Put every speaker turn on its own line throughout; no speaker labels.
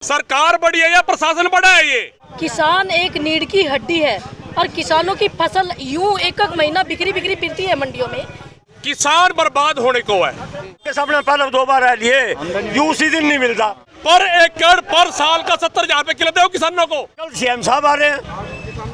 सरकार बड़ी है या प्रशासन बड़ा है? ये
किसान एक नीड की हड्डी है और किसानों की फसल यूं एक एक महीना बिक्री फिरती है मंडियों में।
किसान बर्बाद होने को है।
सबने पहले 2 बार लिए यूं उसी दिन नहीं मिलता।
पर एकड़ पर साल का 70,000 रुपए किलो दो किसानों को।
कल सीएम साहब आ रहे हैं,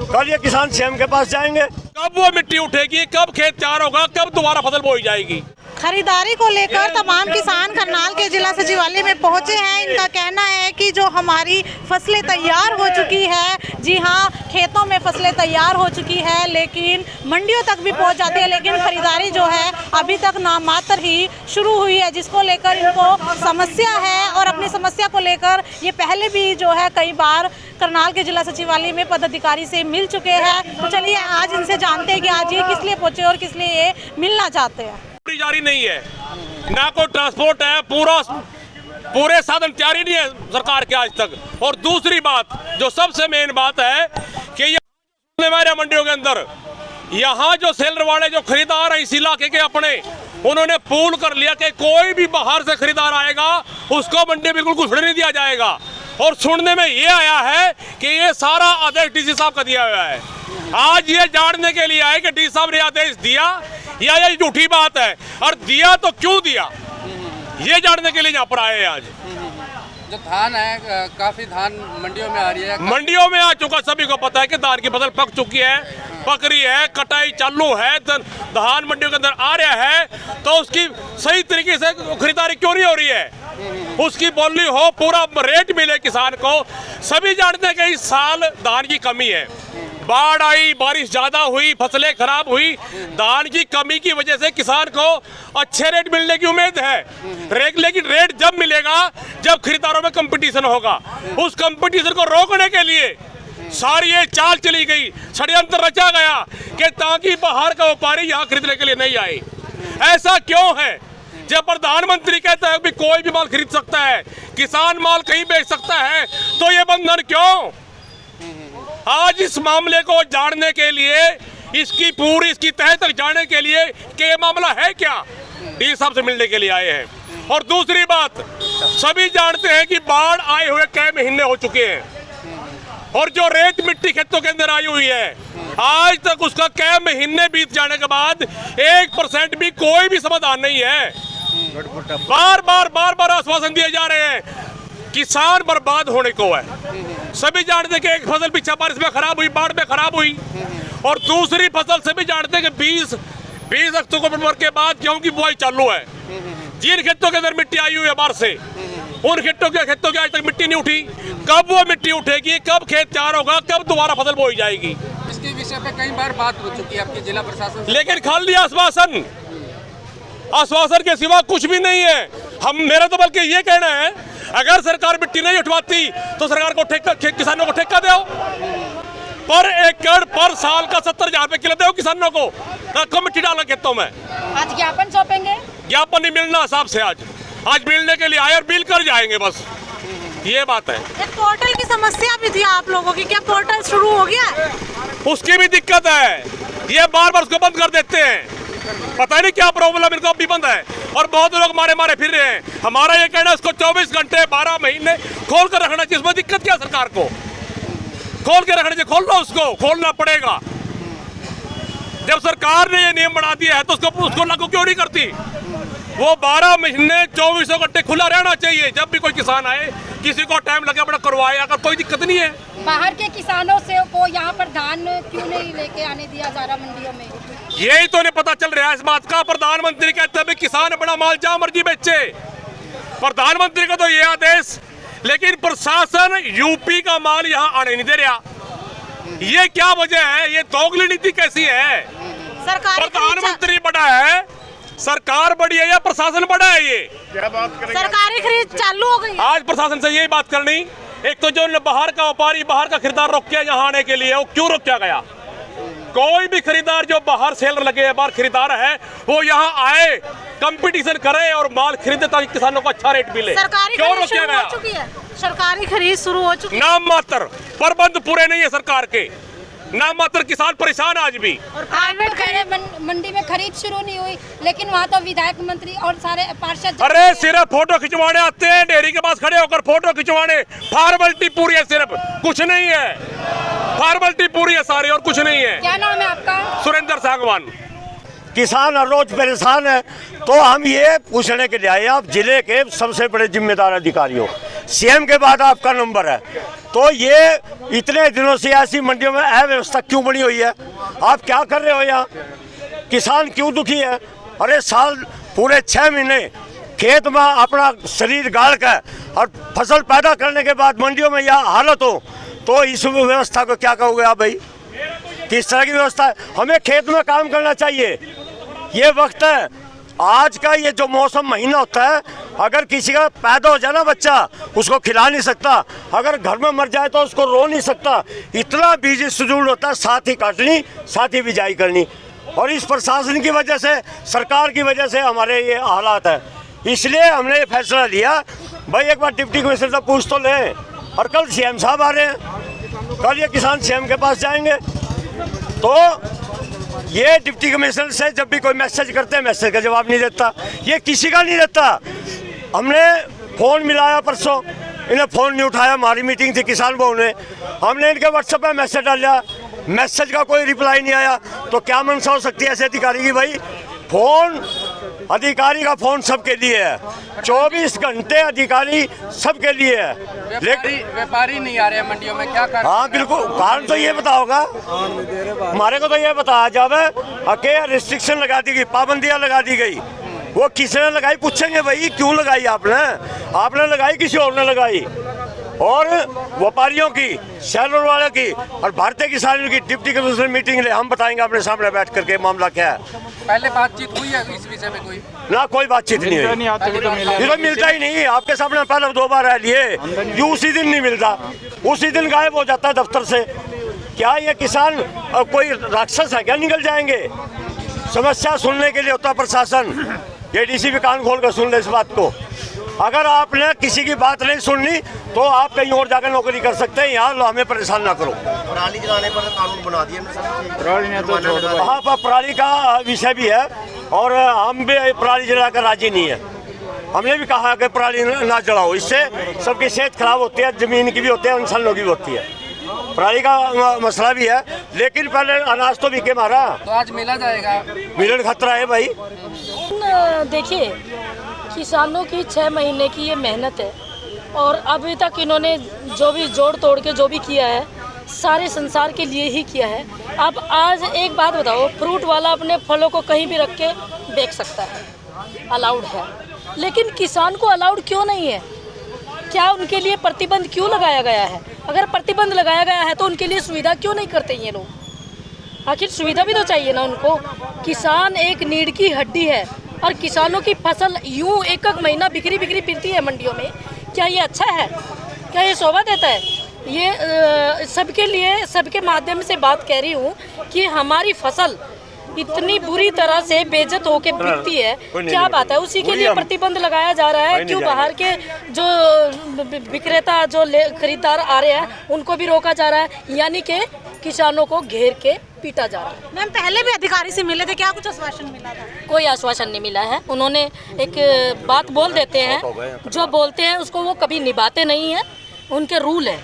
कल ये किसान सीएम के पास जाएंगे।
कब वो मिट्टी उठेगी, कब खेत तैयार होगा, कब दोबारा फसल बोई जाएगी?
खरीदारी को लेकर तमाम किसान करनाल के जिला सचिवालय में पहुंचे हैं। इनका कहना है कि जो हमारी फसलें तैयार हो चुकी है, जी हाँ, खेतों में फसलें तैयार हो चुकी है, लेकिन मंडियों तक भी पहुंच जाती है, लेकिन खरीदारी जो है अभी तक नामात्र ही शुरू हुई है, जिसको लेकर इनको समस्या है। और अपनी समस्या को लेकर ये पहले भी जो है कई बार करनाल के जिला सचिवालय में पदाधिकारी से मिल चुके हैं। तो चलिए आज इनसे जानते हैं कि आज ये किस लिए पहुंचे और किस लिए ये मिलना चाहते हैं।
जारी नहीं है, ना कोई ट्रांसपोर्ट है, पूरे साधन तैयारी नहीं है सरकार के आज तक। और दूसरी बात जो सबसे मेन बात है कि ये मंडियों के अंदर यहाँ जो सेलर वाले जो खरीदार हैं इस इलाके के अपने, उन्होंने पूल कर लिया कि कोई भी बाहर से खरीदार आएगा उसको मंडी बिल्कुल घुसने नहीं दिया जाएगा। और सुनने में ये आया है कि ये सारा आदेश डीसी साहब का दिया हुआ है। आज ये जानने के लिए आए कि डीसी साहब ने आदेश दिया या ये झूठी बात है, और दिया तो क्यों दिया, ये जानने के लिए यहाँ पर आए हैं आज।
जो धान है, काफी धान मंडियों में आ रही है।
मंडियों में आ चुका, सभी को पता है कि धान की फसल पक चुकी है, पक रही है, कटाई चालू है, धान मंडियों के अंदर आ रहा है, तो उसकी सही तरीके से खरीदारी क्यों नहीं हो रही है? उसकी बोली हो, पूरा रेट मिले किसान को। सभी जानते हैं कि इस साल धान की कमी है, बाढ़ आई, बारिश ज्यादा हुई, फसलें खराब हुई, धान की कमी की वजह से किसान को अच्छे रेट मिलने की उम्मीद है। लेकिन रेट जब मिलेगा जब खरीदारों में कंपटीशन होगा। उस कंपटीशन को रोकने के लिए सारी ये चाल चली गई, षड्यंत्र रचा गया कि ताकि बाहर का व्यापारी यहाँ खरीदने के लिए नहीं आए। ऐसा क्यों है? जब प्रधानमंत्री कहता है कि कोई भी माल खरीद सकता है, किसान माल कहीं बेच सकता है, तो ये बंधन क्यों? आज इस मामले को जानने के लिए, इसकी तह तक जानने के लिए कि ये मामला है क्या, डी साहब से मिलने के लिए आए हैं। और दूसरी बात, सभी जानते हैं कि बाढ़ आए हुए कई महीने हो चुके हैं, और जो रेत मिट्टी खेतों के अंदर आई हुई है, आज तक उसका कई महीने बीत जाने के बाद 1% भी कोई भी समाधान नहीं है। बार बार आश्वासन दिए जा रहे हैं, किसान बर्बाद होने को है। सभी जानते हैं कि एक फसल पिछले बारिश में खराब हुई, बाढ़ में खराब हुई, और दूसरी फसल सभी जानते हैं कि 20 अक्टूबर के बाद गेहूं की बुआई चालू है। जिन खेतों के अंदर मिट्टी आई हुई है बाहर से, उन खेतों की आज तक मिट्टी नहीं उठी। कब वो मिट्टी उठेगी, कब खेत तैयार होगा, कब दोबारा फसल बोई जाएगी?
इसके विषय पे कई बार बात हो चुकी है आपके जिला प्रशासन से, लेकिन
खाली आश्वासन के सिवा कुछ भी नहीं है। मेरा तो बल्कि ये कहना है, अगर सरकार मिट्टी नहीं उठवाती तो सरकार को किसानों को ठेका दो, पर एकड़ पर साल का 70,000 रुपए किलो दो किसानों को, रखो मिट्टी डालो खेतों में।
आज ज्ञापन सौंपेंगे?
ज्ञापन नहीं मिलना हिसाब से, आज मिलने के लिए आए और मिल कर जाएंगे, बस ये बात है।
एक पोर्टल की समस्या भी थी आप लोगों की, क्या पोर्टल शुरू हो गया है?
उसकी भी दिक्कत है, ये बार उसको बंद कर देते हैं, पता नहीं क्या प्रॉब्लम, इनको अब भी बंद है, और बहुत लोग मारे फिर रहे हैं। हमारा ये कहना है उसको 24 घंटे 12 महीने खोल कर रखना चाहिए। इसमें दिक्कत क्या सरकार को? खोल के रखना चाहिए, खोलना, उसको खोलना पड़ेगा। जब सरकार ने ये नियम बना दिया है तो उसको लागू क्यों नहीं करती? वो 12 महीने 24 घंटे खुला रहना चाहिए। जब भी कोई किसान आए, किसी को टाइम लगे अपना करवाए, अगर कोई दिक्कत नहीं है।
बाहर के किसानों से को यहाँ पर धान क्यों नहीं लेके आने दिया जा रहा मंडियों में?
यही तो नहीं पता चल रहा है इस बात का। प्रधानमंत्री कहते हैं किसान बड़ा माल जहाँ मर्जी बेचे, प्रधानमंत्री का तो ये आदेश, लेकिन प्रशासन यूपी का माल यहाँ आने नहीं दे रहा। ये क्या वजह है? ये दोगली नीति कैसी है? प्रधानमंत्री बड़ा है, सरकार बड़ी है या प्रशासन बड़ा है? ये
क्या बात करेंगे?
सरकारी खरीद चालू हो गई।
आज प्रशासन से यही बात करनी। एक तो जो बाहर का व्यापारी, बाहर का खरीदार रोक किया यहाँ आने के लिए, वो क्यों रोका गया? कोई भी खरीदार जो बाहर सेलर लगे हैं, बाहर खरीदार है, वो यहाँ आए, कंपटीशन करे और माल खरीदे ताकि किसानों को अच्छा रेट मिले। क्यों रोका गया?
सरकारी खरीद शुरू हो चुकी है।
नाम मात्र, प्रबंध पूरे नहीं है सरकार के। ना मात्र किसान परेशान आज भी।
प्राइवेट मंडी में खरीद शुरू नहीं हुई, लेकिन वहाँ तो विधायक मंत्री और सारे पार्षद।
अरे सिर्फ फोटो खिंचवाने आते हैं, डेयरी के पास खड़े होकर फोटो खिंचवाने, फॉर्मेलिटी पूरी है, सिर्फ कुछ नहीं है, फॉर्मेलिटी पूरी है सारी और कुछ नहीं है।
क्या नाम है आपका?
सुरेंद्र सांगवान।
किसान हर रोज परेशान है, तो हम ये पूछने के लिए आए, आप जिले के सबसे बड़े जिम्मेदार अधिकारी हो, सीएम के बाद आपका नंबर है, तो ये इतने दिनों से ऐसी मंडियों में अव्यवस्था क्यों बनी हुई है? आप क्या कर रहे हो यहाँ? किसान क्यों दुखी है? अरे साल पूरे 6 महीने खेत में अपना शरीर गाड़ कर और फसल पैदा करने के बाद मंडियों में यह हालत हो, तो इस व्यवस्था को क्या कहोगे आप भाई? किस तरह की व्यवस्था है? हमें खेत में काम करना चाहिए, ये वक्त है। आज का ये जो मौसम महीना होता है, अगर किसी का पैदा हो जाए ना बच्चा, उसको खिला नहीं सकता, अगर घर में मर जाए तो उसको रो नहीं सकता, इतना बिजी शेड्यूल होता है, साथ ही काटनी साथ ही बिजाई करनी। और इस प्रशासन की वजह से, सरकार की वजह से हमारे ये हालात है। इसलिए हमने ये फैसला लिया, भाई एक बार डिप्टी कमिश्नर से पूछ तो लें। और कल सीएम साहब आ रहे हैं, कल ये किसान सीएम के पास जाएंगे, तो ये डिप्टी कमिश्नर से जब भी कोई मैसेज करते हैं, मैसेज का जवाब नहीं देता, ये किसी का नहीं देता। हमने फ़ोन मिलाया परसों, इन्हें फ़ोन नहीं उठाया, हमारी मीटिंग थी किसान भवन में, हमने इनके व्हाट्सएप पे मैसेज डाला, मैसेज का कोई रिप्लाई नहीं आया। तो क्या मंशा हो सकती है ऐसे अधिकारी की? भाई फ़ोन, अधिकारी का फ़ोन सबके लिए है, 24 घंटे अधिकारी सबके लिए है, लेकिन
व्यापारी नहीं आ रहे हैं मंडियों में, क्या कारण?
हाँ बिल्कुल, कारण तो ये बताओगा, हमारे को तो ये बताया जाए कि रिस्ट्रिक्शन लगा दी गई, पाबंदियाँ लगा दी गई, वो किसने लगाई? पूछेंगे भाई क्यों लगाई आपने लगाई, किसी और ने लगाई। और व्यापारियों की, शहरों वालों की और भारतीय किसानों की डिप्टी कमिश्नर मीटिंग ले, हम बताएंगे अपने सामने बैठ करके मामला क्या है।
पहले बातचीत हुई है इस विषय में? कोई
ना, कोई बातचीत नहीं हुई, ये तो मिलता ही नहीं। आपके सामने पहले 2 बार आ लिए, ये उसी दिन नहीं मिलता, उसी दिन गायब हो जाता है दफ्तर से। क्या ये किसान कोई राक्षस है क्या? निकल जाएंगे। समस्या सुनने के लिए होता प्रशासन, ये डीसी भी कान खोल कर सुन ले इस बात को। अगर आपने किसी की बात नहीं सुननी तो आप कहीं और जाकर नौकरी कर सकते हैं, यहाँ हमें परेशान ना करो।
पराली जलाने पर कानून बना दिया,
हाँ, पर पराली का विषय भी है और हम भी पराली जलाकर राजी नहीं है। हमने भी कहा कि पराली ना जलाओ, इससे सबकी सेहत खराब होती है, जमीन की भी होती है, इंसानों की भी होती है। पराली का मसला भी है, लेकिन पहले अनाज तो बिके मारा,
तो आज मिला जाएगा,
मिलन खतरा है भाई।
देखिए, किसानों की 6 महीने की ये मेहनत है और अभी तक इन्होंने जो भी जोड़ तोड़ के जो भी किया है, सारे संसार के लिए ही किया है। अब आज एक बात बताओ, फ्रूट वाला अपने फलों को कहीं भी रख के बेच सकता है, अलाउड है, लेकिन किसान को अलाउड क्यों नहीं है? क्या उनके लिए प्रतिबंध क्यों लगाया गया है? अगर प्रतिबंध लगाया गया है तो उनके लिए सुविधा क्यों नहीं करते ये लोग? आखिर सुविधा भी तो चाहिए ना उनको। किसान एक नीड की हड्डी है और किसानों की फसल यूं एक महीना बिखरी फिरती है मंडियों में। क्या ये अच्छा है? क्या ये शोभा देता है? ये सबके लिए, सबके माध्यम से बात कह रही हूँ कि हमारी फसल इतनी बुरी तरह से बेइज्जत होके बिकती है, क्या बात है? उसी के लिए प्रतिबंध लगाया जा रहा है। क्यों बाहर के जो विक्रेता, जो खरीदार आ रहे हैं, उनको भी रोका जा रहा है, यानी कि किसानों को घेर के पीटा जा रहा है।
मैम, पहले भी अधिकारी से मिले थे, क्या कुछ आश्वासन मिला था?
कोई आश्वासन नहीं मिला है। उन्होंने एक बात बोल देते हैं, जो बोलते हैं उसको वो कभी निभाते नहीं हैं। उनके रूल है,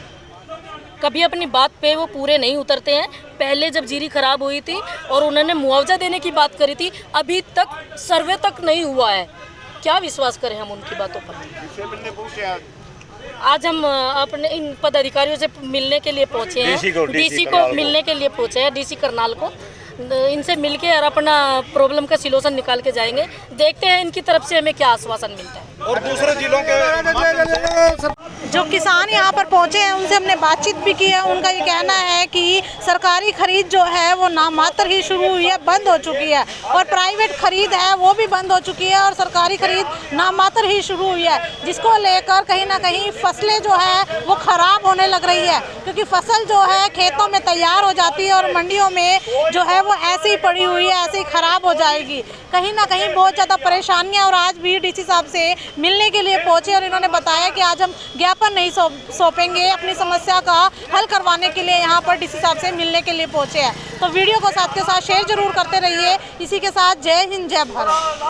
कभी अपनी बात पे वो पूरे नहीं उतरते हैं। पहले जब जीरी खराब हुई थी और उन्होंने मुआवजा देने की बात करी थी, अभी तक सर्वे तक नहीं हुआ है। क्या विश्वास करें हम उनकी बातों पर? आज हम अपने इन पदाधिकारियों से मिलने के लिए पहुंचे हैं, डीसी को मिलने के लिए पहुंचे हैं, डीसी करनाल को। इनसे मिलके और अपना प्रॉब्लम का सिलोसन निकाल के जाएंगे। देखते हैं इनकी तरफ से हमें क्या आश्वासन मिलता है।
और दूसरे जिलों के
जो किसान यहाँ पर पहुँचे हैं उनसे हमने बातचीत भी की है। उनका ये कहना है कि सरकारी खरीद जो है वो नामात्र ही शुरू हुई है, बंद हो चुकी है, और प्राइवेट खरीद है वो भी बंद हो चुकी है और सरकारी खरीद नामात्र ही शुरू हुई है, जिसको लेकर कहीं ना कहीं फसलें जो है वो ख़राब होने लग रही है। क्योंकि फसल जो है खेतों में तैयार हो जाती है और मंडियों में जो है वो ऐसे ही पड़ी हुई है, ऐसे ही ख़राब हो जाएगी। कहीं ना कहीं बहुत ज़्यादा परेशानियां, और आज भी डीसी साहब से मिलने के लिए पहुंचे और इन्होंने बताया कि आज हम ज्ञापन नहीं सौंपेंगे, अपनी समस्या का हल करवाने के लिए यहाँ पर डीसी साहब से मिलने के लिए पहुंचे हैं। तो वीडियो को साथ के साथ शेयर जरूर करते रहिए। इसी के साथ जय हिंद, जय भारत।